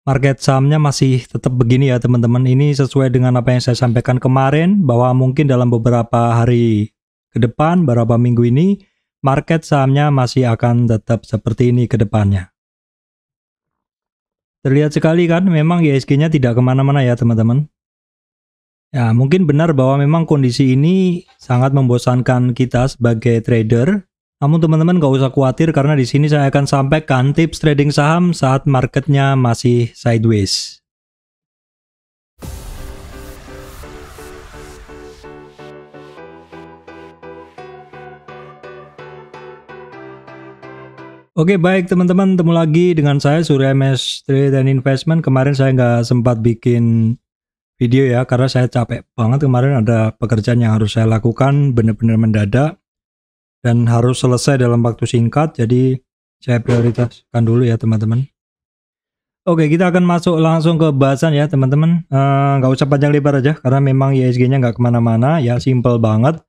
market sahamnya masih tetap begini ya teman-teman. Ini sesuai dengan apa yang saya sampaikan kemarin, bahwa mungkin dalam beberapa hari ke depan, beberapa minggu ini, market sahamnya masih akan tetap seperti ini ke depannya. Terlihat sekali kan, memang IHSG-nya tidak kemana-mana ya teman-teman. Ya, mungkin benar bahwa memang kondisi ini sangat membosankan kita sebagai trader. Namun teman-teman nggak usah khawatir, karena di sini saya akan sampaikan tips trading saham saat marketnya masih sideways. Oke, baik teman-teman, ketemu lagi dengan saya Surya MS Trade and Investment. Kemarin saya nggak sempat bikin video ya, karena saya capek banget. Kemarin ada pekerjaan yang harus saya lakukan benar-benar mendadak dan harus selesai dalam waktu singkat, jadi saya prioritaskan dulu ya teman-teman. Oke, kita akan masuk langsung ke bahasan ya teman-teman. Nggak usah panjang lebar aja, karena memang IHSG-nya nggak kemana-mana ya, simple banget.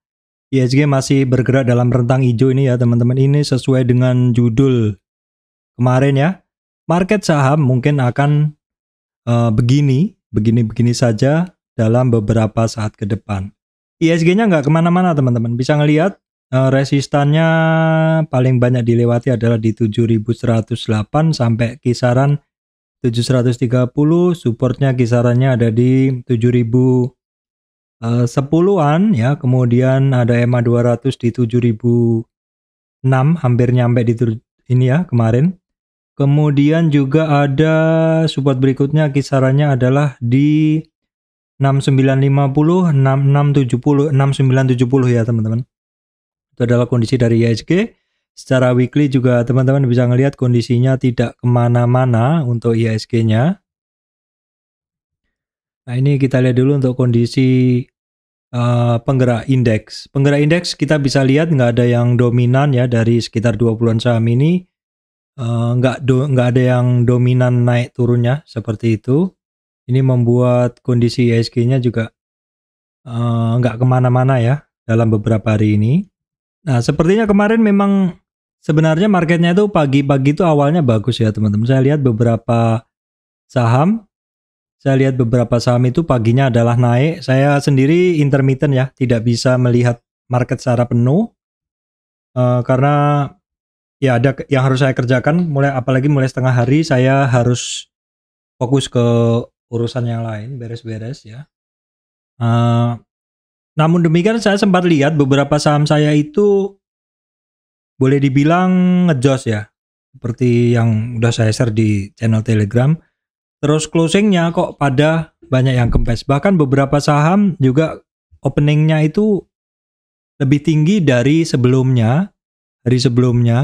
IHSG masih bergerak dalam rentang hijau ini ya teman-teman. Ini sesuai dengan judul kemarin ya. Market saham mungkin akan begini saja dalam beberapa saat ke depan. IHSG-nya nggak kemana-mana teman-teman. Bisa ngelihat resistannya paling banyak dilewati adalah di 7108 sampai kisaran 730. Supportnya kisarannya ada di 7010-an ya. Kemudian ada EMA 200 di 7006, hampir nyampe di ini ya kemarin. Kemudian juga ada support berikutnya, kisarannya adalah di 6950, 6670, 6970 ya teman-teman. Itu adalah kondisi dari IHSG. Secara weekly juga teman-teman bisa ngelihat kondisinya tidak kemana-mana untuk IHSG-nya. Nah, ini kita lihat dulu untuk kondisi penggerak indeks. Penggerak indeks kita bisa lihat nggak ada yang dominan ya dari sekitar 20-an saham ini. Nggak ada yang dominan naik turunnya seperti itu. Ini membuat kondisi IHSG-nya juga nggak kemana-mana ya dalam beberapa hari ini. Nah, sepertinya kemarin memang sebenarnya marketnya itu pagi-pagi itu awalnya bagus ya teman-teman. Saya lihat beberapa saham itu paginya adalah naik. Saya sendiri intermittent ya, tidak bisa melihat market secara penuh karena ya ada yang harus saya kerjakan, apalagi mulai setengah hari saya harus fokus ke urusan yang lain, beres-beres ya. Namun demikian saya sempat lihat beberapa saham saya itu boleh dibilang ngejos ya, seperti yang udah saya share di channel Telegram. Terus closingnya kok pada banyak yang kempes. Bahkan beberapa saham juga openingnya itu lebih tinggi dari sebelumnya,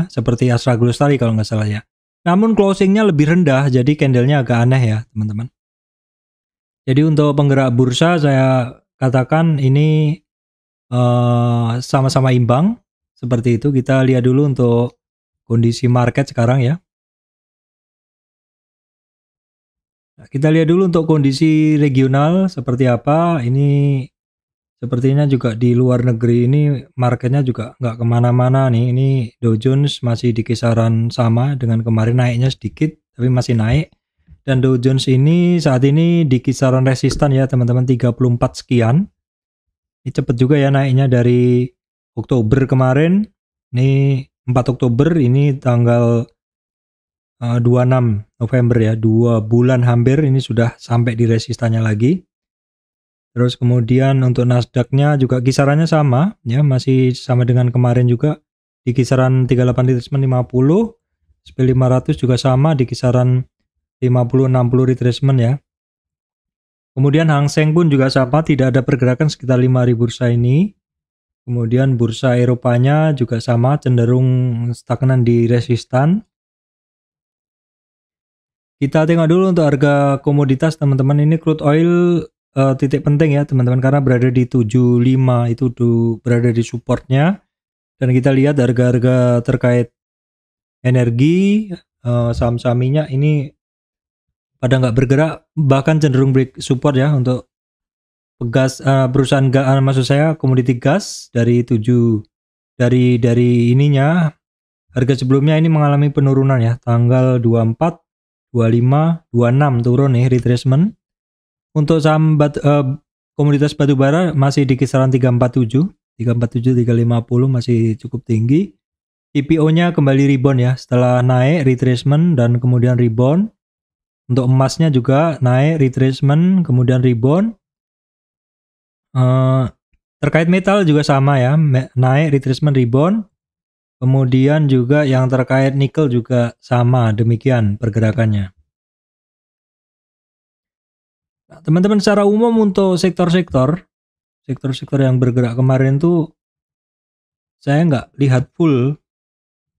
seperti Astra Glostari kalau nggak salah ya. Namun closingnya lebih rendah, jadi candlenya agak aneh ya teman-teman. Jadi untuk penggerak bursa saya katakan ini sama-sama imbang seperti itu. Kita lihat dulu untuk kondisi market sekarang ya. Nah, kita lihat dulu untuk kondisi regional seperti apa. Ini sepertinya juga di luar negeri ini marketnya juga nggak kemana-mana nih. Ini Dow Jones masih di kisaran sama dengan kemarin, naiknya sedikit tapi masih naik. Dan Dow Jones ini saat ini di kisaran resistan ya teman-teman, 34 sekian. Ini cepet juga ya naiknya dari Oktober kemarin. Ini 4 Oktober, ini tanggal 26 November ya, 2 bulan hampir ini sudah sampai di resistannya lagi. Terus kemudian untuk Nasdaq-nya juga kisarannya sama ya, masih sama dengan kemarin juga di kisaran 38 retracement 50. SP 500 juga sama di kisaran 50-60 retracement ya. Kemudian Hang Seng pun juga sama, tidak ada pergerakan sekitar 5.000 bursa ini. Kemudian bursa Eropanya juga sama, cenderung stagnan di resistan. Kita tengok dulu untuk harga komoditas teman-teman. Ini crude oil titik penting ya teman-teman, karena berada di 75 itu berada di supportnya. Dan kita lihat harga-harga terkait energi, saham-saham minyak ini pada nggak bergerak, bahkan cenderung break support ya untuk gas, perusahaan gas, maksud saya komoditi gas dari ininya harga sebelumnya ini mengalami penurunan ya, tanggal 24 25, 26 turun nih retracement. Untuk saham komoditas batubara masih di kisaran 347, 350 masih cukup tinggi. CPO-nya kembali rebound ya, setelah naik retracement dan kemudian rebound. Untuk emasnya juga naik retracement kemudian rebound. Terkait metal juga sama ya, naik retracement rebound. Kemudian juga yang terkait nikel juga sama, demikian pergerakannya. Nah, teman-teman, secara umum untuk sektor-sektor yang bergerak kemarin tuh saya nggak lihat full,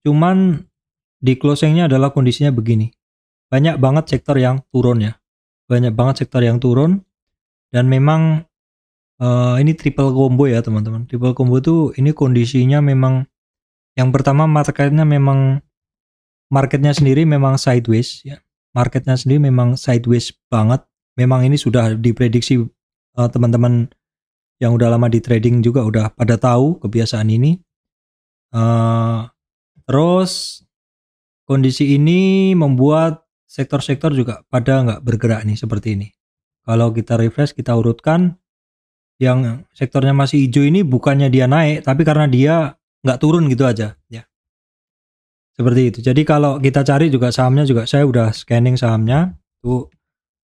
cuman di closingnya adalah kondisinya begini. Banyak banget sektor yang turun ya, banyak banget sektor yang turun, dan memang ini triple combo ya teman-teman. Triple combo tuh ini kondisinya memang, yang pertama marketnya sendiri memang sideways ya. Marketnya sendiri memang sideways banget. Memang ini sudah diprediksi teman-teman yang udah lama di trading juga udah pada tahu kebiasaan ini. Terus kondisi ini membuat sektor-sektor juga pada nggak bergerak nih seperti ini. Kalau kita refresh, kita urutkan, yang sektornya masih hijau ini bukannya dia naik, tapi karena dia nggak turun gitu aja ya. Seperti itu. Jadi kalau kita cari juga sahamnya juga, saya udah scanning sahamnya tuh,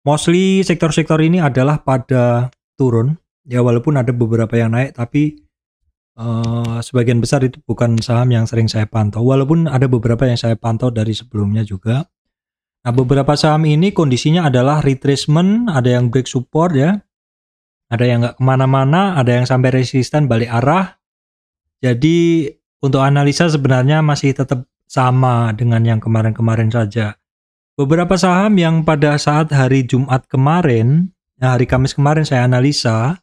mostly sektor-sektor ini adalah pada turun ya, walaupun ada beberapa yang naik, tapi sebagian besar itu bukan saham yang sering saya pantau, walaupun ada beberapa yang saya pantau dari sebelumnya juga. Nah, beberapa saham ini kondisinya adalah retracement, ada yang break support ya, ada yang nggak kemana-mana, ada yang sampai resisten balik arah. Jadi untuk analisa sebenarnya masih tetap sama dengan yang kemarin-kemarin saja. Beberapa saham yang pada saat hari Jumat kemarin, hari Kamis kemarin saya analisa,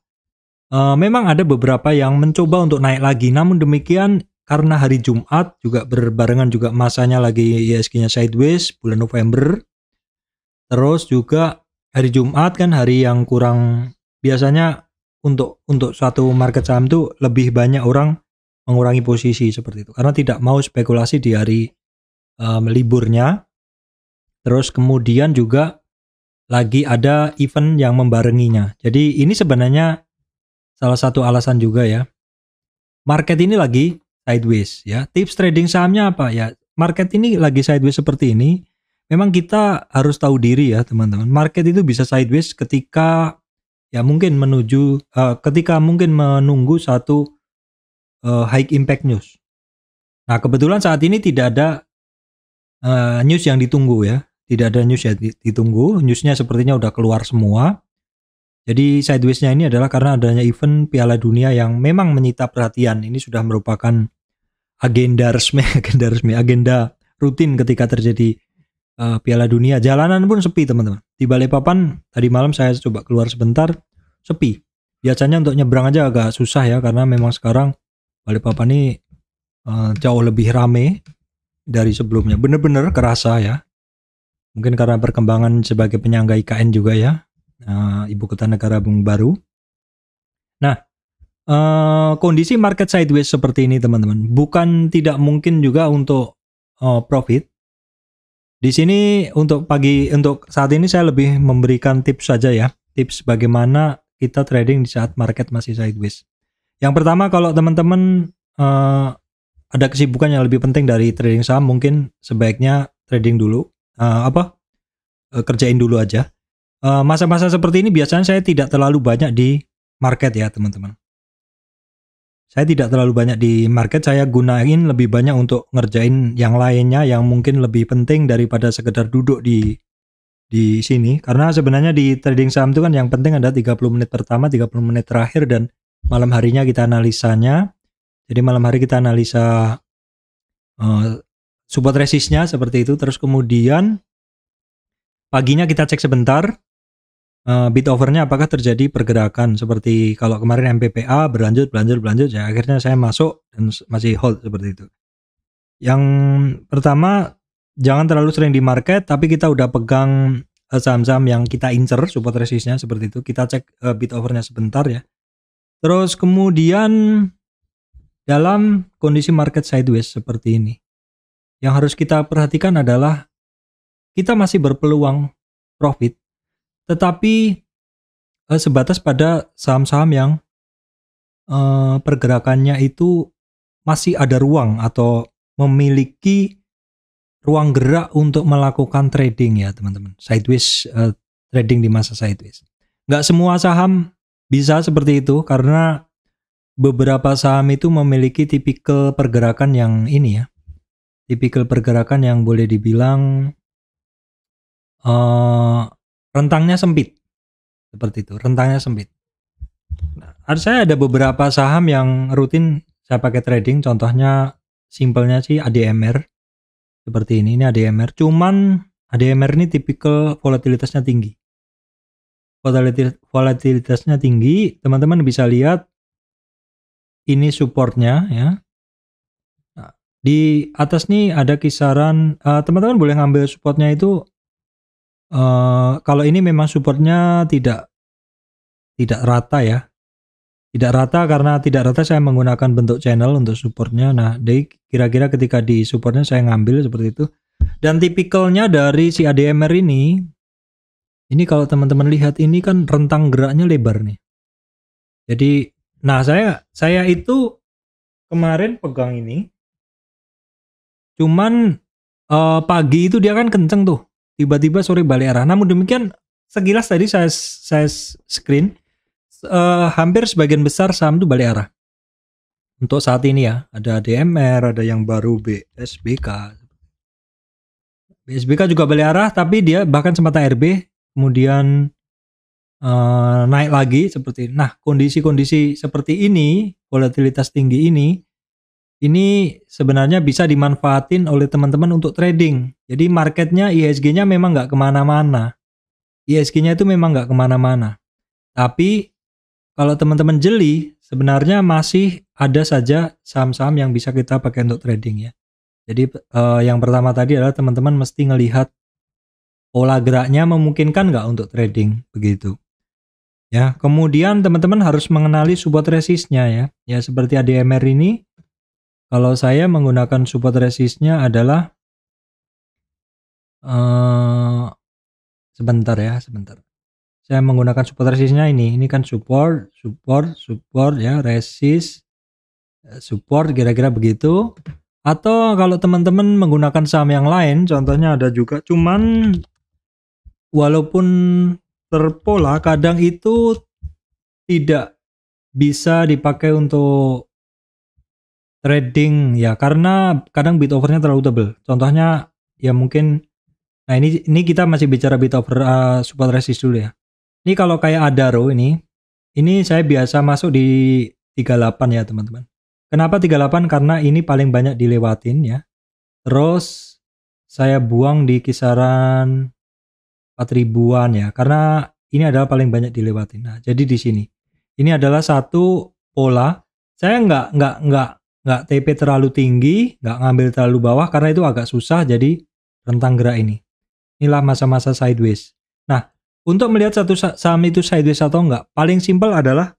memang ada beberapa yang mencoba untuk naik lagi. Namun demikian, karena hari Jumat juga berbarengan juga masanya lagi IHSG-nya sideways bulan November. Terus juga hari Jumat kan hari yang kurang, biasanya untuk suatu market saham itu lebih banyak orang mengurangi posisi seperti itu, karena tidak mau spekulasi di hari liburnya. Terus kemudian juga lagi ada event yang membarenginya. Jadi ini sebenarnya salah satu alasan juga ya, market ini lagi sideways ya. Tips trading sahamnya apa ya? Market ini lagi sideways seperti ini, memang kita harus tahu diri ya teman-teman. Market itu bisa sideways ketika ya mungkin ketika mungkin menunggu satu high impact news. Nah, kebetulan saat ini tidak ada news yang ditunggu ya. Tidak ada news yang ditunggu. Newsnya sepertinya udah keluar semua. Jadi sideways-nya ini adalah karena adanya event Piala Dunia yang memang menyita perhatian. Ini sudah merupakan agenda resmi, agenda rutin ketika terjadi Piala Dunia. Jalanan pun sepi teman-teman. Di Balikpapan tadi malam saya coba keluar sebentar, sepi. Biasanya untuk nyebrang aja agak susah ya, karena memang sekarang Balikpapan ini jauh lebih rame dari sebelumnya. Bener-bener kerasa ya. Mungkin karena perkembangan sebagai penyangga IKN juga ya. Ibu kota negara baru. Nah, kondisi market sideways seperti ini teman-teman, bukan tidak mungkin juga untuk profit. Di sini untuk saat ini saya lebih memberikan tips saja ya, tips bagaimana kita trading di saat market masih sideways. Yang pertama, kalau teman-teman ada kesibukan yang lebih penting dari trading saham, mungkin sebaiknya trading dulu, kerjain dulu aja. Masa-masa seperti ini biasanya saya tidak terlalu banyak di market ya teman-teman. Saya tidak terlalu banyak di market, saya gunain lebih banyak untuk ngerjain yang lainnya yang mungkin lebih penting daripada sekedar duduk di sini. Karena sebenarnya di trading saham itu kan yang penting ada 30 menit pertama, 30 menit terakhir, dan malam harinya kita analisanya. Jadi malam hari kita analisa support resistnya seperti itu. Terus kemudian paginya kita cek sebentar bid overnya apakah terjadi pergerakan, seperti kalau kemarin MPPA berlanjut ya, akhirnya saya masuk dan masih hold seperti itu. Yang pertama, jangan terlalu sering di market, tapi kita udah pegang saham-saham yang kita incer support resistnya seperti itu, kita cek bid overnya sebentar ya. Terus kemudian dalam kondisi market sideways seperti ini, yang harus kita perhatikan adalah kita masih berpeluang profit, tetapi sebatas pada saham-saham yang pergerakannya itu masih ada ruang atau memiliki ruang gerak untuk melakukan trading ya teman-teman. Sideways trading di masa sideways. Nggak semua saham bisa seperti itu karena beberapa saham itu memiliki tipikal pergerakan yang ini ya. Tipikal pergerakan yang boleh dibilang rentangnya sempit. Seperti itu, rentangnya sempit. Nah, saya ada beberapa saham yang rutin saya pakai trading, contohnya simpelnya sih ADMR. Seperti ini ADMR. Cuman ADMR ini tipikal volatilitasnya tinggi. Volatilitasnya tinggi, teman-teman bisa lihat ini supportnya ya. Nah, di atas nih ada kisaran, teman-teman boleh ngambil supportnya itu. Kalau ini memang supportnya tidak rata ya. Tidak rata, karena tidak rata saya menggunakan bentuk channel untuk supportnya. Nah, jadi kira-kira ketika di supportnya saya ngambil seperti itu. Dan tipikalnya dari si ADMR ini kalau teman-teman lihat ini kan rentang geraknya lebar nih. Jadi, nah saya itu kemarin pegang ini. Cuman pagi itu dia kan kenceng tuh. Tiba-tiba sore balik arah. Namun demikian sekilas tadi saya screen. Hampir sebagian besar saham itu balik arah. Untuk saat ini ya, ada ADMR, ada yang baru BSBK. BSBK juga balik arah, tapi dia bahkan sempat ARB, kemudian naik lagi seperti ini. Nah, kondisi-kondisi seperti ini, volatilitas tinggi ini sebenarnya bisa dimanfaatin oleh teman-teman untuk trading. Jadi marketnya, IHSG-nya memang nggak kemana-mana. IHSG-nya itu memang nggak kemana-mana. Tapi kalau teman-teman jeli, sebenarnya masih ada saja saham-saham yang bisa kita pakai untuk trading ya. Jadi yang pertama tadi adalah teman-teman mesti ngelihat pola geraknya memungkinkan nggak untuk trading, begitu. Ya, kemudian teman-teman harus mengenali support resistnya ya. Ya seperti ADMR ini, kalau saya menggunakan support resistnya adalah sebentar. Saya menggunakan support resistnya ini kan support ya, resist, support, kira-kira begitu. Atau kalau teman-teman menggunakan saham yang lain, contohnya ada juga, cuman walaupun terpola, kadang itu tidak bisa dipakai untuk trading ya, karena kadang bid overnya terlalu tebal. Contohnya ya mungkin, nah ini kita masih bicara bid over support resist dulu ya. Ini kalau kayak Adaro ini saya biasa masuk di 38 ya teman-teman. Kenapa 38? Karena ini paling banyak dilewatin ya. Terus saya buang di kisaran 4.000-an ya, karena ini adalah paling banyak dilewatin. Nah, jadi di sini. Ini adalah satu pola. Saya nggak TP terlalu tinggi, nggak ngambil terlalu bawah karena itu agak susah, jadi rentang gerak ini. Inilah masa-masa sideways. Nah, untuk melihat satu saham itu sideways atau enggak, paling simpel adalah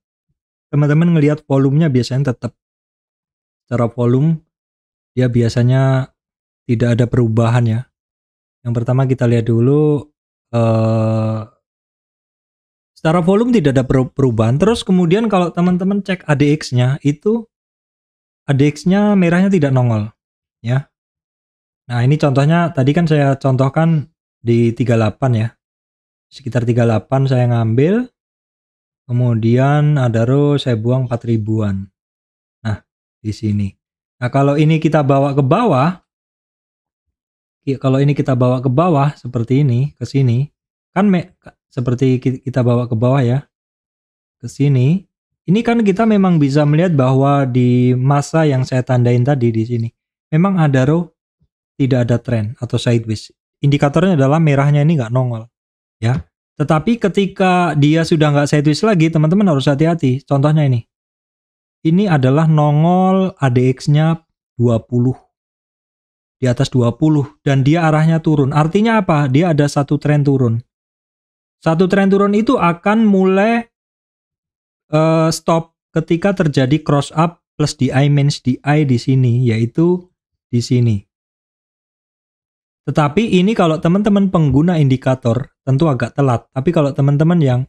teman-teman ngelihat volumenya biasanya tetap. Secara volume dia biasanya tidak ada perubahan ya. Yang pertama kita lihat dulu secara volume tidak ada perubahan. Terus kemudian kalau teman-teman cek ADX-nya, itu ADX-nya merahnya tidak nongol ya. Nah, ini contohnya tadi kan saya contohkan di 38 ya. Sekitar 38 saya ngambil. Kemudian Adaro saya buang 4.000-an. Nah, di sini. Nah, kalau ini kita bawa ke bawah, seperti ini ke sini, kan seperti kita bawa ke bawah ya. Ke sini. Ini kan kita memang bisa melihat bahwa di masa yang saya tandain tadi di sini, memang Adaro tidak ada tren atau sideways. Indikatornya adalah merahnya ini nggak nongol ya. Tetapi ketika dia sudah nggak sideways lagi, teman-teman harus hati-hati. Contohnya ini. Ini adalah nongol ADX-nya 20. Di atas 20 dan dia arahnya turun. Artinya apa? Dia ada satu tren turun. Satu tren turun itu akan mulai stop ketika terjadi cross up plus DI minus DI di sini, yaitu di sini. Tetapi ini kalau teman-teman pengguna indikator tentu agak telat. Tapi kalau teman-teman yang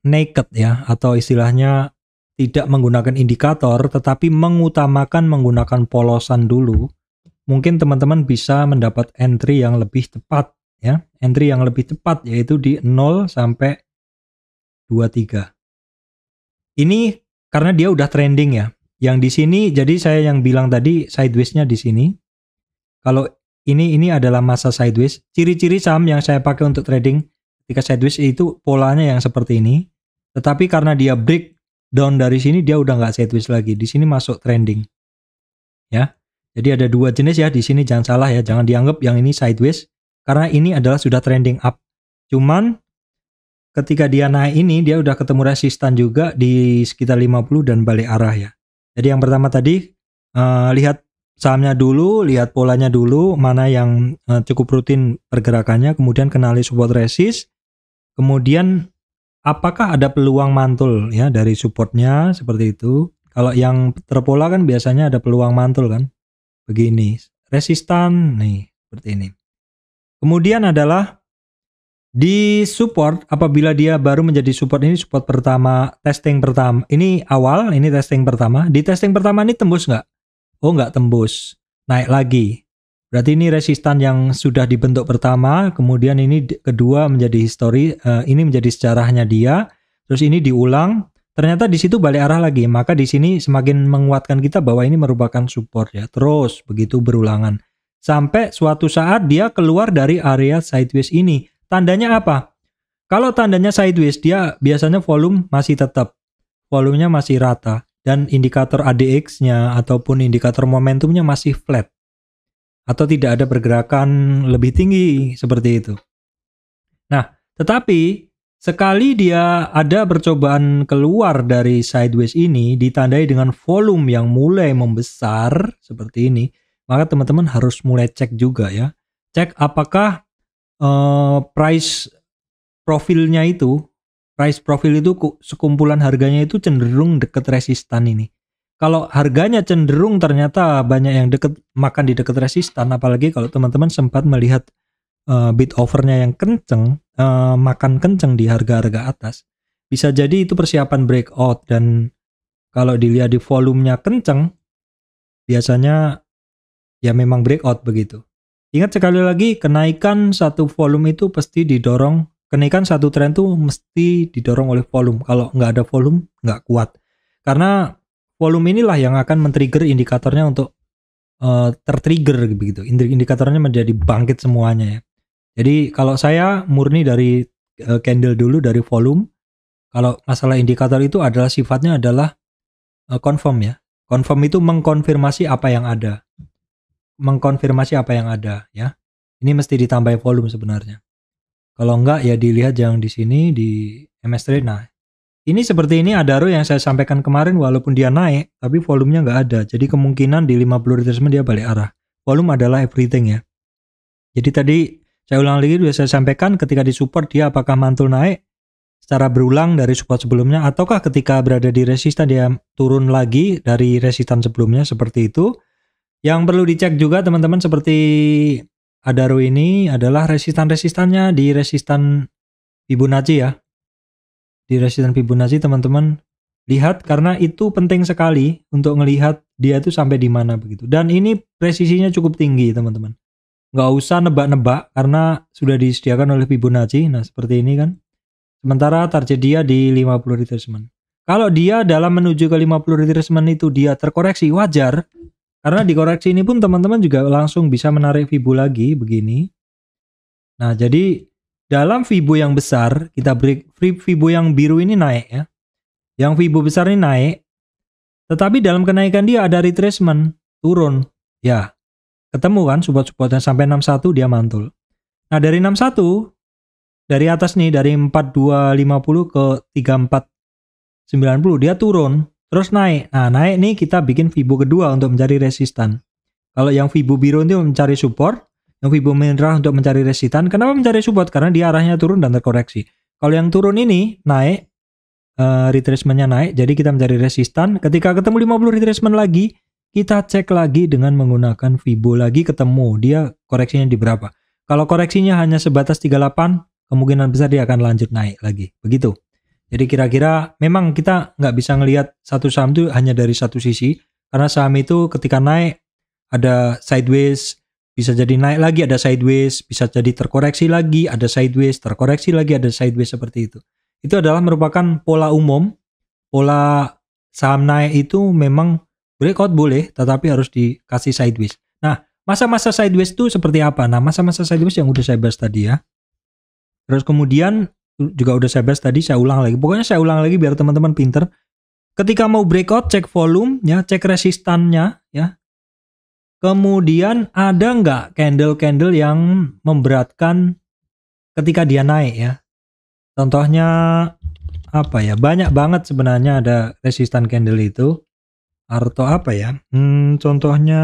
naked ya, atau istilahnya tidak menggunakan indikator tetapi mengutamakan menggunakan polosan dulu, mungkin teman-teman bisa mendapat entry yang lebih tepat ya. Entry yang lebih tepat yaitu di 0 sampai 23. Ini karena dia udah trending ya. Yang di sini jadi saya yang bilang tadi sideways-nya di sini. Kalau ini adalah masa sideways. Ciri-ciri saham yang saya pakai untuk trading ketika sideways itu polanya yang seperti ini. Tetapi karena dia breakdown dari sini dia udah nggak sideways lagi. Di sini masuk trending. Ya. Jadi ada dua jenis ya di sini, jangan salah ya. Jangan dianggap yang ini sideways karena ini adalah sudah trending up. Cuman ketika dia naik ini dia udah ketemu resistan juga di sekitar 50 dan balik arah ya. Jadi yang pertama tadi lihat sahamnya dulu, lihat polanya dulu, mana yang cukup rutin pergerakannya, kemudian kenali support resist, kemudian apakah ada peluang mantul ya dari supportnya seperti itu. Kalau yang terpola kan biasanya ada peluang mantul kan, begini, resistan nih seperti ini. Kemudian adalah di support, apabila dia baru menjadi support, ini support pertama, testing pertama, ini awal, ini testing pertama. Di testing pertama ini tembus nggak? Oh nggak tembus, naik lagi. Berarti ini resistan yang sudah dibentuk pertama, kemudian ini kedua menjadi histori, ini menjadi sejarahnya dia, terus ini diulang, ternyata di situ balik arah lagi. Maka di sini semakin menguatkan kita bahwa ini merupakan support ya. Terus begitu berulangan sampai suatu saat dia keluar dari area sideways ini. Tandanya apa? Kalau tandanya sideways, dia biasanya volume masih tetap, volumenya masih rata, dan indikator ADX-nya ataupun indikator momentumnya masih flat, atau tidak ada pergerakan lebih tinggi seperti itu. Nah, tetapi sekali dia ada percobaan keluar dari sideways ini, ditandai dengan volume yang mulai membesar seperti ini, maka teman-teman harus mulai cek juga ya. Cek apakah price profilnya itu, price profil itu sekumpulan harganya itu cenderung dekat resistan ini. Kalau harganya cenderung ternyata banyak yang makan di dekat resistan, apalagi kalau teman-teman sempat melihat bid overnya yang kenceng, makan kenceng di harga-harga atas, bisa jadi itu persiapan breakout. Dan kalau dilihat di volumenya kenceng, biasanya ya memang breakout begitu. Ingat sekali lagi, kenaikan satu volume itu pasti didorong, kenaikan satu tren itu mesti didorong oleh volume. Kalau nggak ada volume, nggak kuat. Karena volume inilah yang akan men-trigger indikatornya untuk tertrigger begitu. Indikatornya menjadi bangkit semuanya ya. Jadi kalau saya murni dari candle dulu, dari volume. Kalau masalah indikator itu adalah sifatnya adalah confirm ya. Confirm itu mengkonfirmasi apa yang ada. Mengkonfirmasi apa yang ada ya. Ini mesti ditambah volume sebenarnya. Kalau enggak ya dilihat yang di sini di MS Trade. Nah, ini seperti ini Adaro yang saya sampaikan kemarin, walaupun dia naik tapi volumenya enggak ada. Jadi kemungkinan di 50 retracement dia balik arah. Volume adalah everything ya. Jadi tadi saya ulang lagi sudah saya sampaikan, ketika di support dia apakah mantul naik secara berulang dari support sebelumnya, ataukah ketika berada di resistan dia turun lagi dari resistan sebelumnya seperti itu. Yang perlu dicek juga teman-teman seperti Adaro ini adalah resistan-resistannya di resistan Fibonacci ya. Di resistan Fibonacci teman-teman lihat, karena itu penting sekali untuk melihat dia itu sampai di mana begitu. Dan ini presisinya cukup tinggi teman-teman. Nggak usah nebak-nebak karena sudah disediakan oleh Fibonacci. Nah seperti ini kan. Sementara target dia di 50 retracement. Kalau dia dalam menuju ke 50 retracement itu dia terkoreksi, wajar. Karena di koreksi ini pun teman-teman juga langsung bisa menarik Fibo lagi begini. Nah, jadi dalam Fibo yang besar, kita break Fibo yang biru ini naik ya. Yang Fibo besar ini naik. Tetapi dalam kenaikan dia ada retracement, turun. Ya, ketemu kan support-supportnya sampai 61 dia mantul. Nah, dari 61 dari atas nih, dari 4250 ke 3490 dia turun. Terus naik. Nah, naik nih kita bikin Fibo kedua untuk mencari resistan. Kalau yang Fibo biru itu mencari support, yang Fibo merah untuk mencari resistan. Kenapa mencari support? Karena dia arahnya turun dan terkoreksi. Kalau yang turun ini naik, retracementnya naik, jadi kita mencari resistan. Ketika ketemu 50 retracement lagi, kita cek lagi dengan menggunakan Fibo lagi, ketemu dia koreksinya di berapa. Kalau koreksinya hanya sebatas 38, kemungkinan besar dia akan lanjut naik lagi. Begitu. Jadi kira-kira memang kita nggak bisa ngelihat satu saham itu hanya dari satu sisi, karena saham itu ketika naik ada sideways, bisa jadi naik lagi, ada sideways, bisa jadi terkoreksi lagi, ada sideways, terkoreksi lagi, ada sideways, seperti itu. Itu adalah merupakan pola umum. Pola saham naik itu memang breakout boleh, tetapi harus dikasih sideways. Nah, masa-masa sideways itu seperti apa? Nah, masa-masa sideways yang udah saya bahas tadi ya. Terus kemudian juga udah saya bahas tadi, saya ulang lagi. Pokoknya saya ulang lagi biar teman-teman pinter. Ketika mau breakout, cek volume, ya, cek resistannya, ya. Kemudian ada nggak candle-candle yang memberatkan ketika dia naik, ya. Contohnya apa ya? Banyak banget sebenarnya ada resistan candle itu. Atau apa ya? Contohnya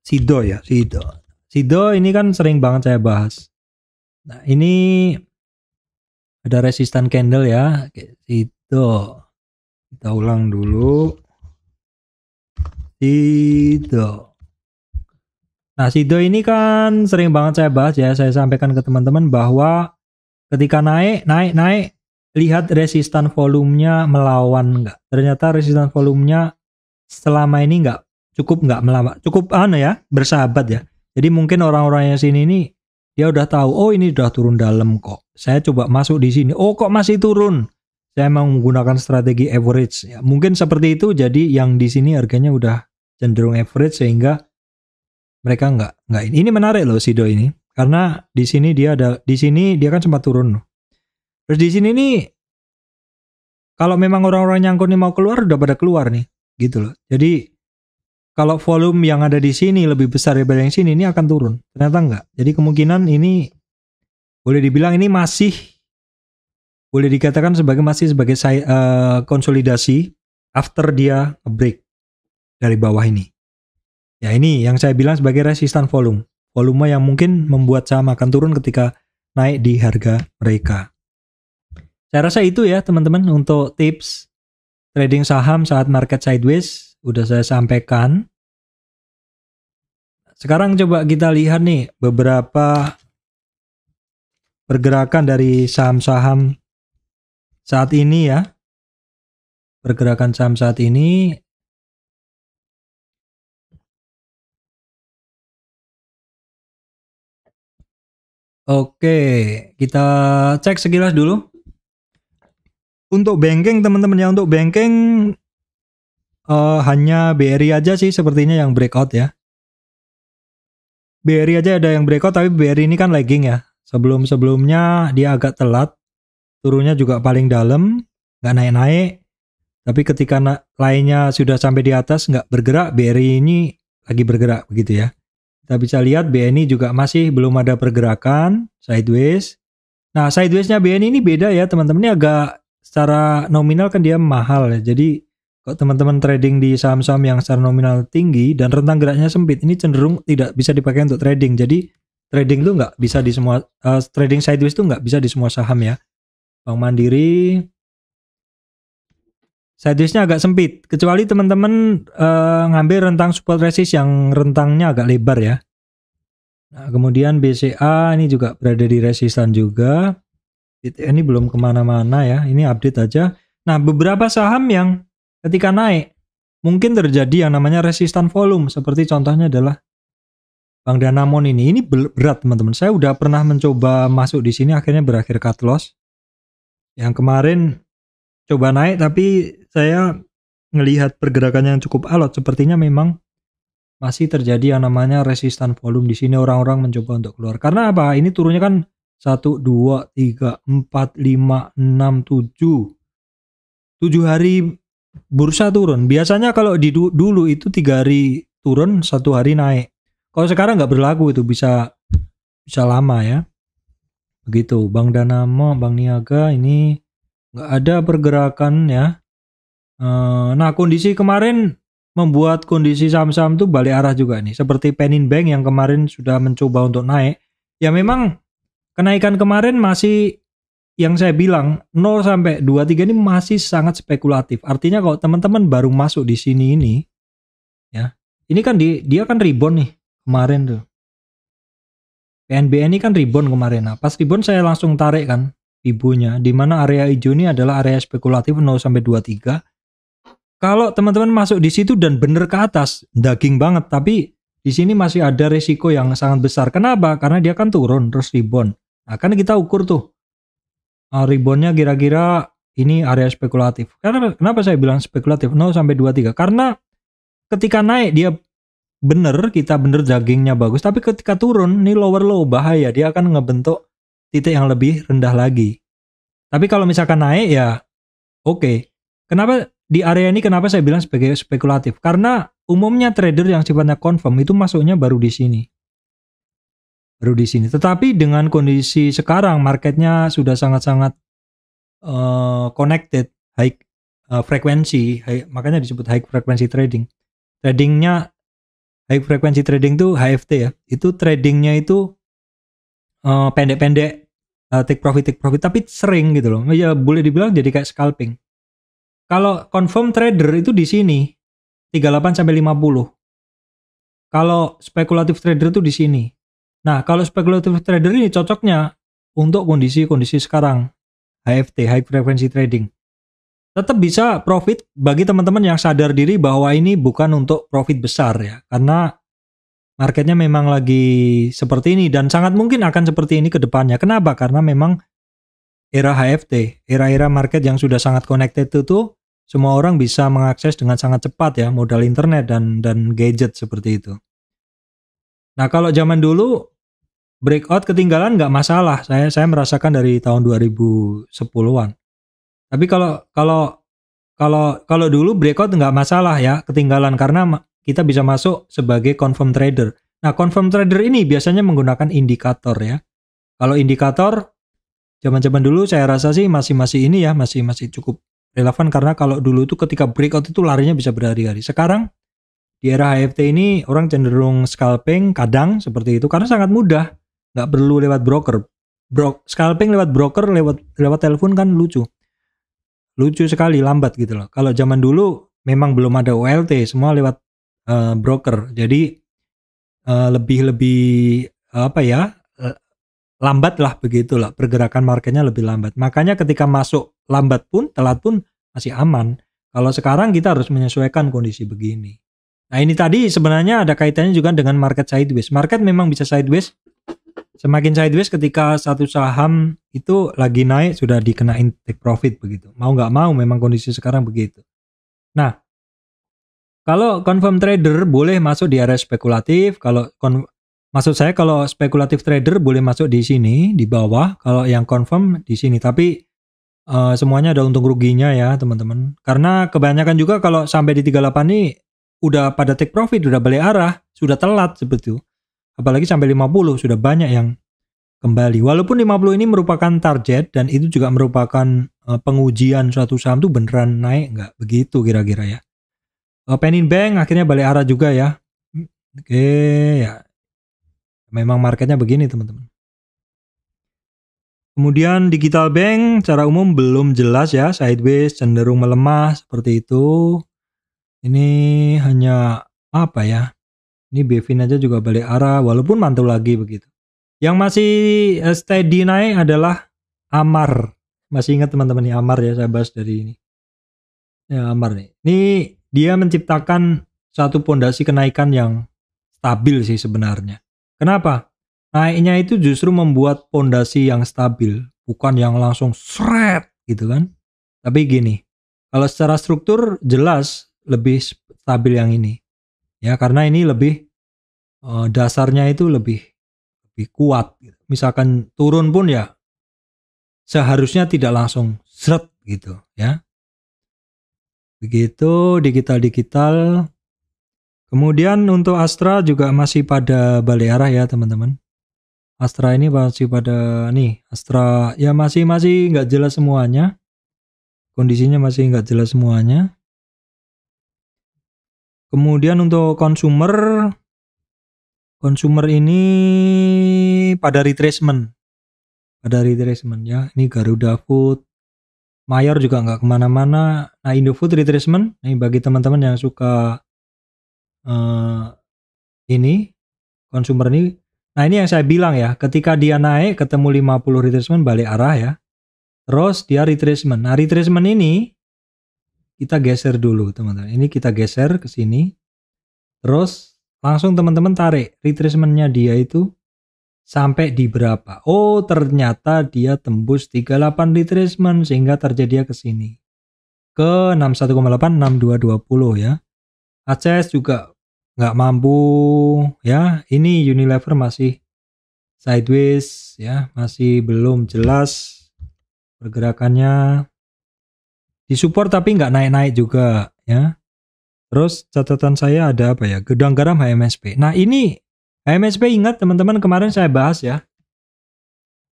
Sido ya, Sido. Sido ini kan sering banget saya bahas. Nah, ini ada resistan candle ya, Sido. Kita ulang dulu. Sido. Nah, Sido ini kan sering banget saya bahas ya. Saya sampaikan ke teman-teman bahwa ketika naik, lihat resistan volumenya melawan enggak. Ternyata resistan volumenya selama ini enggak melawan, cukup bersahabat ya. Jadi mungkin orang-orang yang sini ini dia udah tahu, oh ini udah turun dalam kok. Saya coba masuk di sini, oh kok masih turun. Saya memang menggunakan strategi average. Ya, mungkin seperti itu. Jadi yang di sini harganya udah cenderung average sehingga mereka enggak ini. Ini menarik loh Sido ini, karena di sini dia kan sempat turun. Terus di sini nih, kalau memang orang-orang nyangkut nih mau keluar, udah pada keluar nih, gitu loh. Jadi kalau volume yang ada di sini lebih besar daripada yang sini, ini akan turun. Ternyata enggak. Jadi kemungkinan ini boleh dibilang ini masih boleh dikatakan masih sebagai konsolidasi after dia break dari bawah ini. Ya ini yang saya bilang sebagai resistan volume. Volume yang mungkin membuat saham akan turun ketika naik di harga mereka. Saya rasa itu ya teman-teman untuk tips trading saham saat market sideways. Udah saya sampaikan. Sekarang coba kita lihat nih beberapa pergerakan dari saham-saham saat ini ya. Pergerakan saham saat ini. Oke, kita cek sekilas dulu. Untuk banking teman-teman ya, untuk banking hanya BRI aja sih sepertinya yang breakout ya. BRI aja ada yang breakout, tapi BRI ini kan lagging ya. Sebelum-sebelumnya dia agak telat, turunnya juga paling dalam, nggak naik-naik. Tapi ketika lainnya sudah sampai di atas nggak bergerak, BRI ini lagi bergerak begitu ya. Kita bisa lihat BNI juga masih belum ada pergerakan sideways. Nah, sidewaysnya BNI ini beda ya teman-teman, ini agak secara nominal kan dia mahal ya. Jadi kalau teman-teman trading di saham-saham yang secara nominal tinggi dan rentang geraknya sempit, ini cenderung tidak bisa dipakai untuk trading. Jadi trading itu nggak bisa di semua trading sideways itu nggak bisa di semua saham ya. Bank Mandiri sidewaysnya agak sempit, kecuali teman-teman ngambil rentang support resist yang rentangnya agak lebar ya. Nah, kemudian BCA ini juga berada di resistan juga. Ini belum kemana-mana ya, ini update aja. Nah, beberapa saham yang ketika naik mungkin terjadi yang namanya resistan volume, seperti contohnya adalah Bank Danamon ini. Ini berat teman-teman. Saya udah pernah mencoba masuk di sini, akhirnya berakhir cut loss. Yang kemarin coba naik, tapi saya ngelihat pergerakannya yang cukup alot, sepertinya memang masih terjadi yang namanya resistan volume di sini. Orang-orang mencoba untuk keluar. Karena apa? Ini turunnya kan 1, 2, 3, 4, 5, 6, 7. 7 hari bursa turun. Biasanya kalau di dulu itu 3 hari turun, 1 hari naik. Kalau sekarang nggak berlaku, itu bisa lama ya. Begitu. Bank Danamon, Bank Niaga ini nggak ada pergerakan ya. Nah, kondisi kemarin membuat kondisi saham-saham itu balik arah juga nih. Seperti Penin Bank yang kemarin sudah mencoba untuk naik. Ya memang kenaikan kemarin masih yang saya bilang 0 sampai 23 ini masih sangat spekulatif. Artinya kalau teman-teman baru masuk di sini ini, ya, ini kan dia kan rebound nih kemarin tuh. PNBN ini kan rebound kemarin. Nah, pas rebound saya langsung tarik kan ibunya, di mana area hijau ini adalah area spekulatif 0 sampai 23. Kalau teman-teman masuk di situ dan bener ke atas, daging banget, tapi di sini masih ada resiko yang sangat besar. Kenapa? Karena dia kan turun terus rebound. Nah, kan kita ukur tuh reboundnya kira-kira ini area spekulatif. Karena kenapa saya bilang spekulatif 0 sampai 23? Karena ketika naik dia kita bener dagingnya bagus, tapi ketika turun ini lower low bahaya, dia akan ngebentuk titik yang lebih rendah lagi. Tapi kalau misalkan naik ya oke. Kenapa di area ini kenapa saya bilang sebagai spekulatif? Karena umumnya trader yang sifatnya confirm itu masuknya baru di sini. Baru di sini. Tetapi dengan kondisi sekarang marketnya sudah sangat-sangat connected, high frekuensi, makanya disebut high frequency trading. Tradingnya high frequency trading itu HFT ya. Itu tradingnya itu pendek-pendek, take profit tapi sering gitu loh. Ya boleh dibilang jadi kayak scalping. Kalau confirm trader itu di sini 38 sampai 50. Kalau spekulatif trader itu di sini. Nah, kalau spekulatif trader ini cocoknya untuk kondisi-kondisi sekarang, HFT, high frequency trading. Tetap bisa profit bagi teman-teman yang sadar diri bahwa ini bukan untuk profit besar ya, karena marketnya memang lagi seperti ini dan sangat mungkin akan seperti ini ke depannya. Kenapa? Karena memang era HFT, era-era market yang sudah sangat connected itu semua orang bisa mengakses dengan sangat cepat ya, modal internet dan gadget seperti itu. Nah, kalau zaman dulu breakout ketinggalan nggak masalah. Saya merasakan dari tahun 2010-an. Tapi kalau dulu breakout nggak masalah ya, ketinggalan karena kita bisa masuk sebagai confirm trader. Nah, confirm trader ini biasanya menggunakan indikator ya. Kalau indikator zaman-zaman dulu saya rasa sih masih ini ya, masih cukup relevan karena kalau dulu itu ketika breakout itu larinya bisa berhari-hari. Sekarang di era HFT ini orang cenderung scalping kadang seperti itu karena sangat mudah, nggak perlu lewat broker. Scalping lewat broker lewat telepon kan lucu sekali, lambat gitu loh. Kalau zaman dulu memang belum ada OLT, semua lewat broker, jadi lebih apa ya, lambat lah begitulah, pergerakan marketnya lebih lambat. Makanya ketika masuk lambat pun, telat pun masih aman. Kalau sekarang kita harus menyesuaikan kondisi begini. Nah, ini tadi sebenarnya ada kaitannya juga dengan market sideways. Market memang bisa sideways. Semakin sideways ketika satu saham itu lagi naik sudah dikenain take profit begitu. Mau nggak mau memang kondisi sekarang begitu. Nah, kalau confirm trader boleh masuk di area spekulatif. Maksud saya kalau spekulatif trader boleh masuk di sini di bawah. Kalau yang confirm di sini. Tapi semuanya ada untung ruginya ya teman-teman. Karena kebanyakan juga kalau sampai di 38 ini udah pada take profit, udah balik arah, sudah telat seperti itu. Apalagi sampai 50 sudah banyak yang kembali. Walaupun 50 ini merupakan target dan itu juga merupakan pengujian suatu saham tuh beneran naik nggak, begitu kira-kira ya. Penin Bank akhirnya balik arah juga ya. Oke ya. Memang marketnya begini teman-teman. Kemudian Digital Bank secara umum belum jelas ya, sideways cenderung melemah seperti itu. Ini hanya apa ya? Ini Bevin aja juga balik arah walaupun mantul lagi begitu. Yang masih steady naik adalah Amar. Masih ingat teman-teman nih Amar ya, saya bahas dari ini. Ya Amar nih. Ini dia menciptakan satu pondasi kenaikan yang stabil sih sebenarnya. Kenapa? Naiknya itu justru membuat pondasi yang stabil, bukan yang langsung sret gitu kan. Tapi gini, kalau secara struktur jelas lebih stabil yang ini. Ya karena ini lebih dasarnya itu lebih kuat. Misalkan turun pun ya seharusnya tidak langsung seret gitu ya. Begitu digital. Kemudian untuk Astra juga masih pada balik arah ya teman-teman. Astra ini masih pada nih, Astra ya masih nggak jelas semuanya. Kondisinya masih nggak jelas semuanya. Kemudian untuk consumer ini pada retracement. pada retracement ya. Ini Garuda Food, Mayor juga nggak kemana-mana. Nah, Indofood retracement, ini bagi teman-teman yang suka ini konsumer ini. Nah, ini yang saya bilang ya, ketika dia naik ketemu 50 retracement balik arah ya. Terus dia retracement. Nah, retracement ini kita geser dulu, teman-teman. Ini kita geser ke sini. Terus langsung teman-teman tarik retracement-nya dia itu sampai di berapa? Oh, ternyata dia tembus 38 retracement sehingga terjadi ke sini. Ke 61,8 6220 ya. Access juga nggak mampu ya. Ini Unilever masih sideways ya, masih belum jelas pergerakannya. Disupport tapi nggak naik-naik juga ya. Terus catatan saya ada apa ya? Gudang garam HMSP. Nah, ini HMSP ingat teman-teman kemarin saya bahas ya.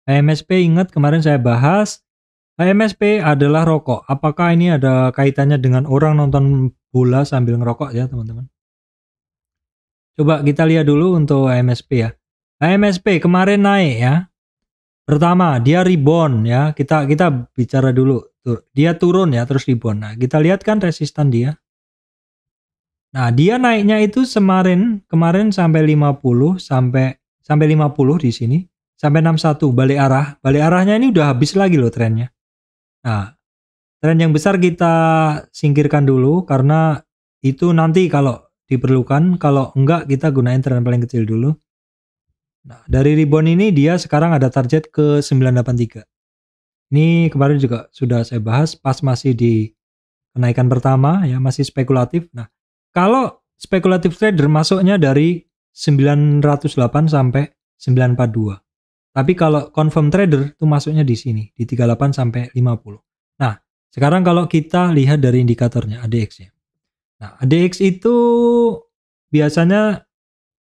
HMSP ingat kemarin saya bahas. HMSP adalah rokok. Apakah ini ada kaitannya dengan orang nonton bola sambil ngerokok ya teman-teman? Coba kita lihat dulu untuk HMSP ya. HMSP kemarin naik ya. Pertama dia rebound ya. Kita bicara dulu. Dia turun ya terus rebound. Nah, kita lihat kan resistan dia. Nah, dia naiknya itu kemarin sampai 50 sampai 50 di sini sampai 61 balik arah. Balik arahnya ini udah habis lagi loh trennya. Nah, tren yang besar kita singkirkan dulu karena itu nanti kalau diperlukan, kalau enggak kita gunain tren paling kecil dulu. Nah, dari rebound ini dia sekarang ada target ke 983. Ini kemarin juga sudah saya bahas pas masih di kenaikan pertama ya, masih spekulatif. Nah, kalau spekulatif trader masuknya dari 908 sampai 942. Tapi kalau confirm trader itu masuknya di sini, di 38 sampai 50. Nah, sekarang kalau kita lihat dari indikatornya ADX-nya. Nah, ADX itu biasanya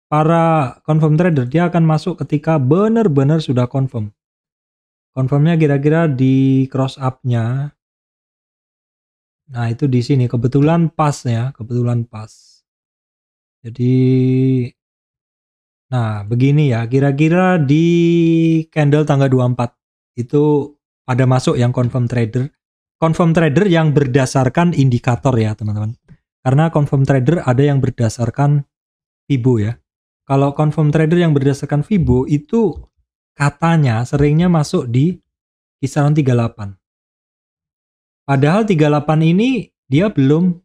para confirm trader dia akan masuk ketika benar-benar sudah confirm. Confirmnya kira-kira di cross up-nya. Nah, itu di sini kebetulan pas ya, kebetulan pas. Jadi nah, begini ya, kira-kira di candle tanggal 24 itu pada masuk yang confirm trader. Confirm trader yang berdasarkan indikator ya, teman-teman. Karena confirm trader ada yang berdasarkan Fibo ya. Kalau confirm trader yang berdasarkan Fibo itu katanya seringnya masuk di kisaran 38. Padahal 38 ini dia belum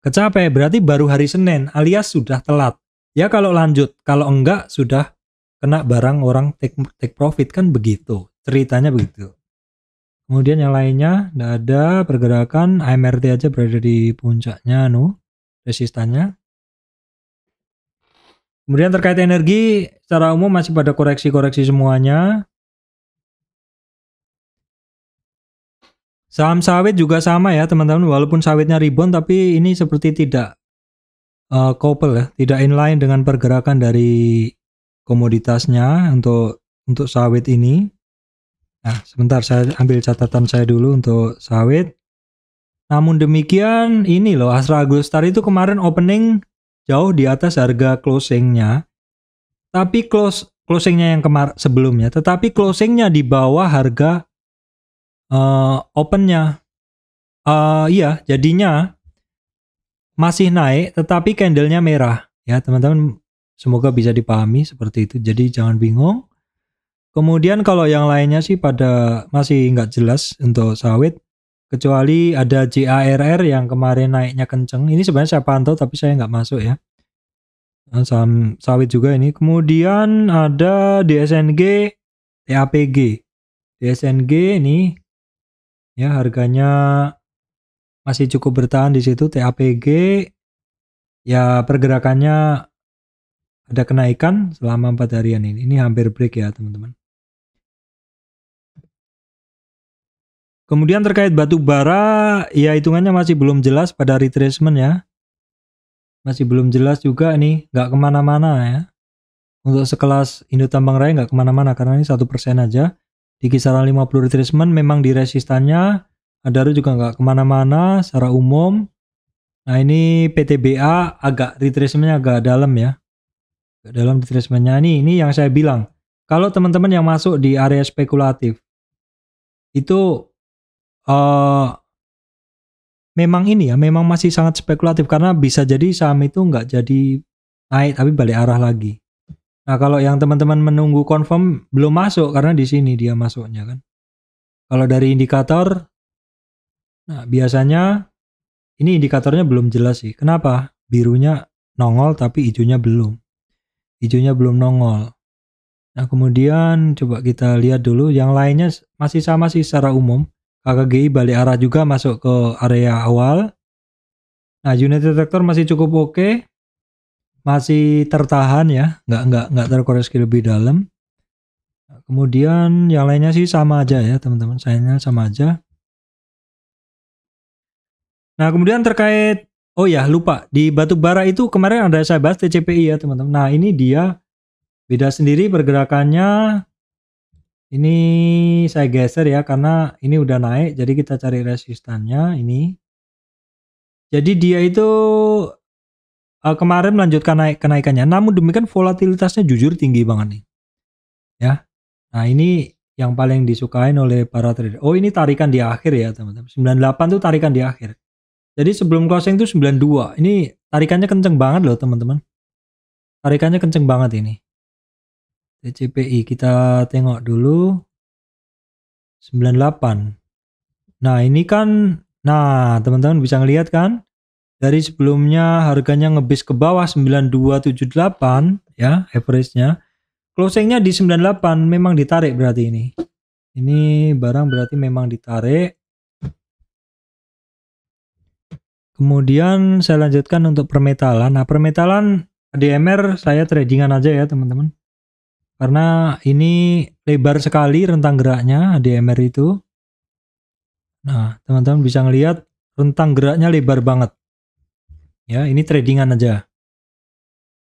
kecapai, berarti baru hari Senin alias sudah telat. Ya kalau lanjut, kalau enggak sudah kena barang orang take profit kan begitu. Ceritanya begitu. Kemudian yang lainnya enggak ada pergerakan, AMRT aja berada di puncaknya resistannya. Kemudian terkait energi secara umum masih pada koreksi-koreksi semuanya. Saham sawit juga sama ya teman-teman, walaupun sawitnya rebound tapi ini seperti tidak couple ya, tidak inline dengan pergerakan dari komoditasnya untuk sawit ini. Nah, sebentar saya ambil catatan saya dulu untuk sawit. Namun demikian ini loh, Astra Agrostar itu kemarin opening jauh di atas harga closingnya. Tapi closingnya yang sebelumnya, tetapi closingnya di bawah harga opennya. Iya, jadinya masih naik tetapi candlenya merah ya teman-teman, semoga bisa dipahami seperti itu, jadi jangan bingung. Kemudian kalau yang lainnya sih pada masih nggak jelas untuk sawit, kecuali ada JARR yang kemarin naiknya kenceng. Ini sebenarnya saya pantau tapi saya nggak masuk ya, saham sawit juga ini. Kemudian ada DSNG, TAPG. DSNG ini ya harganya masih cukup bertahan di situ. TAPG ya pergerakannya ada kenaikan selama 4 harian ini. Ini hampir break ya teman-teman. Kemudian terkait batu bara ya hitungannya masih belum jelas pada retracement ya. Masih belum jelas juga nih, nggak kemana-mana ya. Untuk sekelas Indo Tambang Raya nggak kemana-mana karena ini 1% aja. Di kisaran 50 retracement memang di resistannya. Adaro juga nggak kemana-mana secara umum. Nah ini PTBA agak retracementnya agak dalam ya. Agak dalam retracementnya ini yang saya bilang. kalau teman-teman yang masuk di area spekulatif itu memang ini ya, memang masih sangat spekulatif karena bisa jadi saham itu nggak jadi naik tapi balik arah lagi. Nah, kalau yang teman-teman menunggu confirm belum masuk karena di sini dia masuknya kan. Kalau dari indikator, nah biasanya ini indikatornya belum jelas sih. Kenapa? Birunya nongol tapi hijaunya belum. Hijaunya belum nongol. Nah, kemudian coba kita lihat dulu yang lainnya masih sama sih secara umum. KKGI balik arah juga masuk ke area awal. Nah, United Tractor masih cukup oke. Masih tertahan ya, nggak terkoreksi lebih dalam. Nah, kemudian yang lainnya sih sama aja ya, teman-teman. Sayangnya sama aja. Nah, kemudian terkait oh ya, lupa. Di batubara itu kemarin ada saya bahas TCPI ya, teman-teman. Nah, ini dia beda sendiri pergerakannya. Ini saya geser ya karena ini udah naik, jadi kita cari resistannya ini. Jadi dia itu kemarin melanjutkan kenaikannya, namun demikian volatilitasnya jujur tinggi banget nih. Ya. Nah, ini yang paling disukain oleh para trader. Oh, ini tarikan di akhir ya, teman-teman. 98 tuh tarikan di akhir. Jadi sebelum closing tuh 92. Ini tarikannya kenceng banget loh, teman-teman. Tarikannya kenceng banget ini. TCPI kita tengok dulu 98. Nah, ini kan teman-teman bisa ngelihat kan dari sebelumnya harganya ngebis ke bawah 9278 ya, average-nya. Closing-nya di 98 memang ditarik berarti ini. Ini barang berarti memang ditarik. Kemudian saya lanjutkan untuk permetalan. Nah, permetalan ADMR saya tradingan aja ya, teman-teman. Karena ini lebar sekali rentang geraknya ADMR itu. Nah, teman-teman bisa ngelihat rentang geraknya lebar banget. Ya, ini tradingan aja.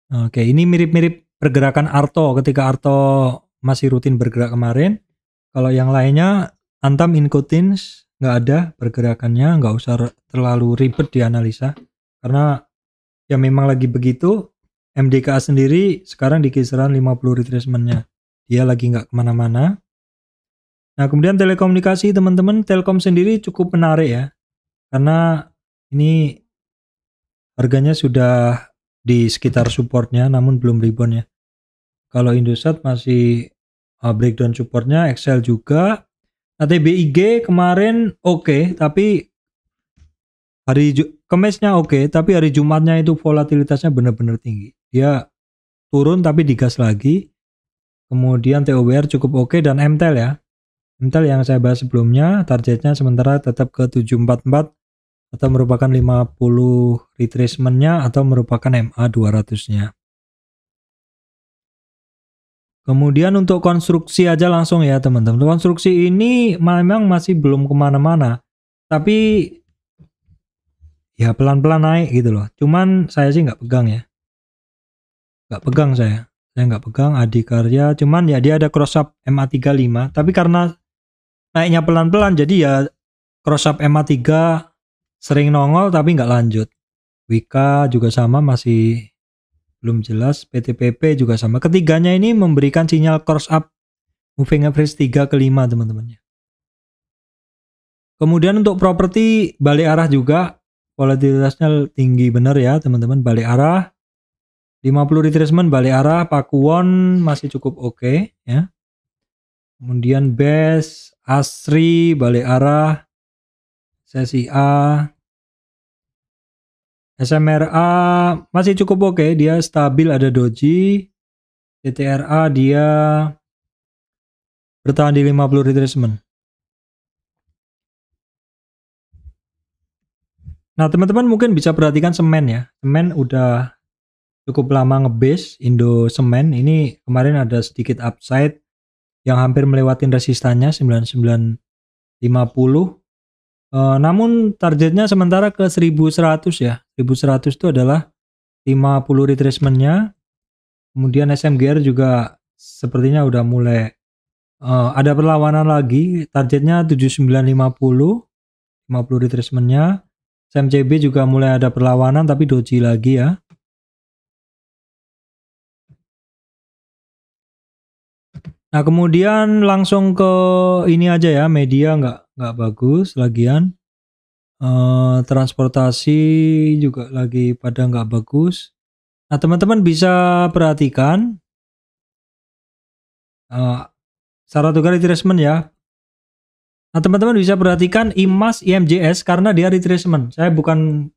Oke, ini mirip-mirip pergerakan Arto ketika Arto masih rutin bergerak kemarin. Kalau yang lainnya Antam Incotins nggak ada pergerakannya, nggak usah terlalu ribet dianalisa. Karena ya memang lagi begitu. MDKA sendiri sekarang di kisaran 50 retracement-nya. Dia lagi nggak kemana-mana. Nah, kemudian telekomunikasi teman-teman, Telkom sendiri cukup menarik ya. Karena ini harganya sudah di sekitar supportnya namun belum rebound ya. Kalau Indosat masih breakdown supportnya, Excel juga. Nah, TBIG kemarin oke, tapi hari Kamisnya oke, tapi hari Jumatnya itu volatilitasnya benar-benar tinggi. Dia turun tapi digas lagi. Kemudian TOBR cukup oke dan MTEL ya. MTEL yang saya bahas sebelumnya, targetnya sementara tetap ke 744 atau merupakan 50 retracement-nya atau merupakan MA 200-nya. Kemudian untuk konstruksi aja langsung ya teman-teman. Konstruksi ini memang masih belum kemana-mana. Tapi ya pelan-pelan naik gitu loh. Cuman saya sih nggak pegang ya. Nggak pegang saya nggak pegang Adikarya. Cuman ya dia ada cross up MA35. Tapi karena naiknya pelan-pelan jadi ya cross up MA3 sering nongol tapi nggak lanjut. Wika juga sama masih belum jelas. PTPP juga sama. Ketiganya ini memberikan sinyal cross up moving average 3 ke 5 teman-teman. Kemudian untuk properti balik arah juga volatilitasnya tinggi benar ya teman-teman, balik arah 50 retracement balik arah. Pakuwon masih cukup oke ya. Kemudian BES, ASRI balik arah, CSIA, SMRA masih cukup oke, dia stabil, ada doji. TTRA dia bertahan di 50 retracement. Nah, teman-teman mungkin bisa perhatikan semen ya. Semen udah cukup lama ngebase, Indo Semen. Ini kemarin ada sedikit upside yang hampir melewatin resistannya 9950. Namun targetnya sementara ke 1100 ya. 1100 itu adalah 50 retracement-nya. Kemudian SMGR juga sepertinya udah mulai ada perlawanan lagi. Targetnya 7950, 50 retracement-nya. SMCB juga mulai ada perlawanan tapi doji lagi ya. Nah, kemudian langsung ke ini aja ya, media nggak bagus lagian. Transportasi juga lagi pada nggak bagus. Nah, teman-teman bisa perhatikan secara tukar retracement ya. Nah, teman-teman bisa perhatikan IMAS IMJS karena dia retracement. Saya bukan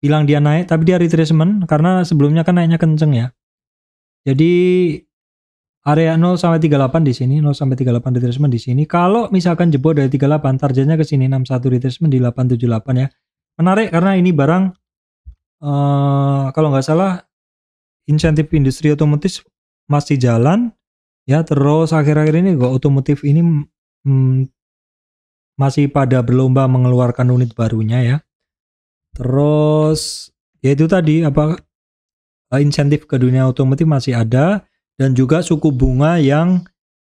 bilang dia naik, tapi dia retracement karena sebelumnya kan naiknya kenceng ya. Jadi area 0 sampai 38 di sini, 0 sampai 38 retracement di sini. Kalau misalkan jebol dari 38, targetnya ke sini 61 retracement di 878 ya. Menarik karena ini barang kalau nggak salah insentif industri otomotif masih jalan ya, terus akhir-akhir ini kok otomotif ini masih pada berlomba mengeluarkan unit barunya ya. Terus ya itu tadi insentif ke dunia otomotif masih ada, dan juga suku bunga yang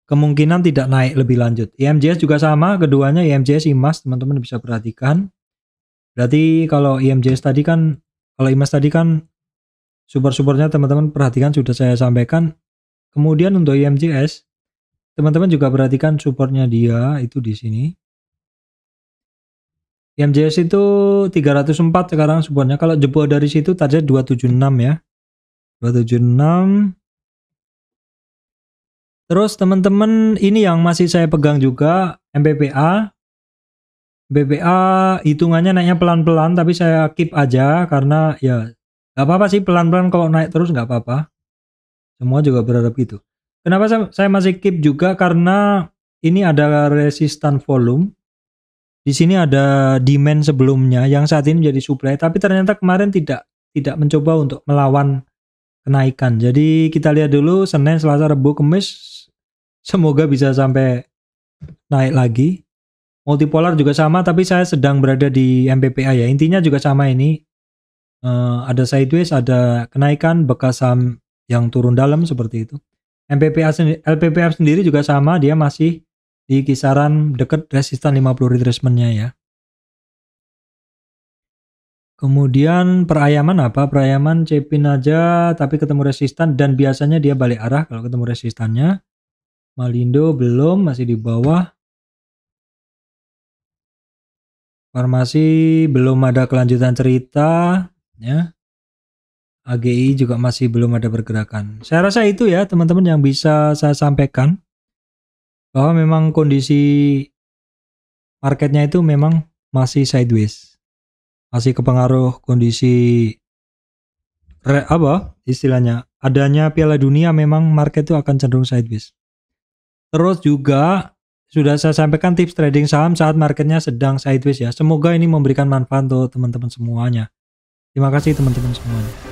kemungkinan tidak naik lebih lanjut. IMJS juga sama, keduanya IMJS IMAS teman-teman bisa perhatikan. Berarti kalau IMJS tadi kan, kalau IMAS tadi kan support-supportnya teman-teman perhatikan sudah saya sampaikan. Kemudian untuk IMJS teman-teman juga perhatikan supportnya dia itu di sini. IMJS itu 304 sekarang supportnya. Kalau jebol dari situ target 276 ya. 276. Terus teman-teman ini yang masih saya pegang juga MPPA. BPA hitungannya naiknya pelan-pelan tapi saya keep aja karena ya nggak apa-apa sih, pelan-pelan, kalau naik terus nggak apa-apa. Semua juga berharap gitu. Kenapa saya masih keep juga, karena ini ada resistan volume. Di sini ada demand sebelumnya yang saat ini menjadi supply, tapi ternyata kemarin tidak mencoba untuk melawan kenaikan. Jadi kita lihat dulu Senin, Selasa, Rabu, Kamis, semoga bisa sampai naik lagi. Multipolar juga sama, tapi saya sedang berada di MPPA ya. Intinya juga sama ini. Ada sideways, ada kenaikan, bekas saham yang turun dalam seperti itu. LPPA sendiri juga sama, dia masih di kisaran dekat resistan 50 retracement-nya ya. Kemudian perayaman apa? Perayaman cepin aja tapi ketemu resistan, dan biasanya dia balik arah kalau ketemu resistannya. Malindo belum, masih di bawah. Farmasi belum ada kelanjutan cerita ya. AGI juga masih belum ada pergerakan. Saya rasa itu ya teman-teman yang bisa saya sampaikan, bahwa memang kondisi marketnya itu memang masih sideways, masih kepengaruh kondisi istilahnya adanya Piala Dunia, memang market itu akan cenderung sideways. Terus juga sudah saya sampaikan tips trading saham saat marketnya sedang sideways ya. Semoga ini memberikan manfaat untuk teman-teman semuanya. Terima kasih teman-teman semuanya.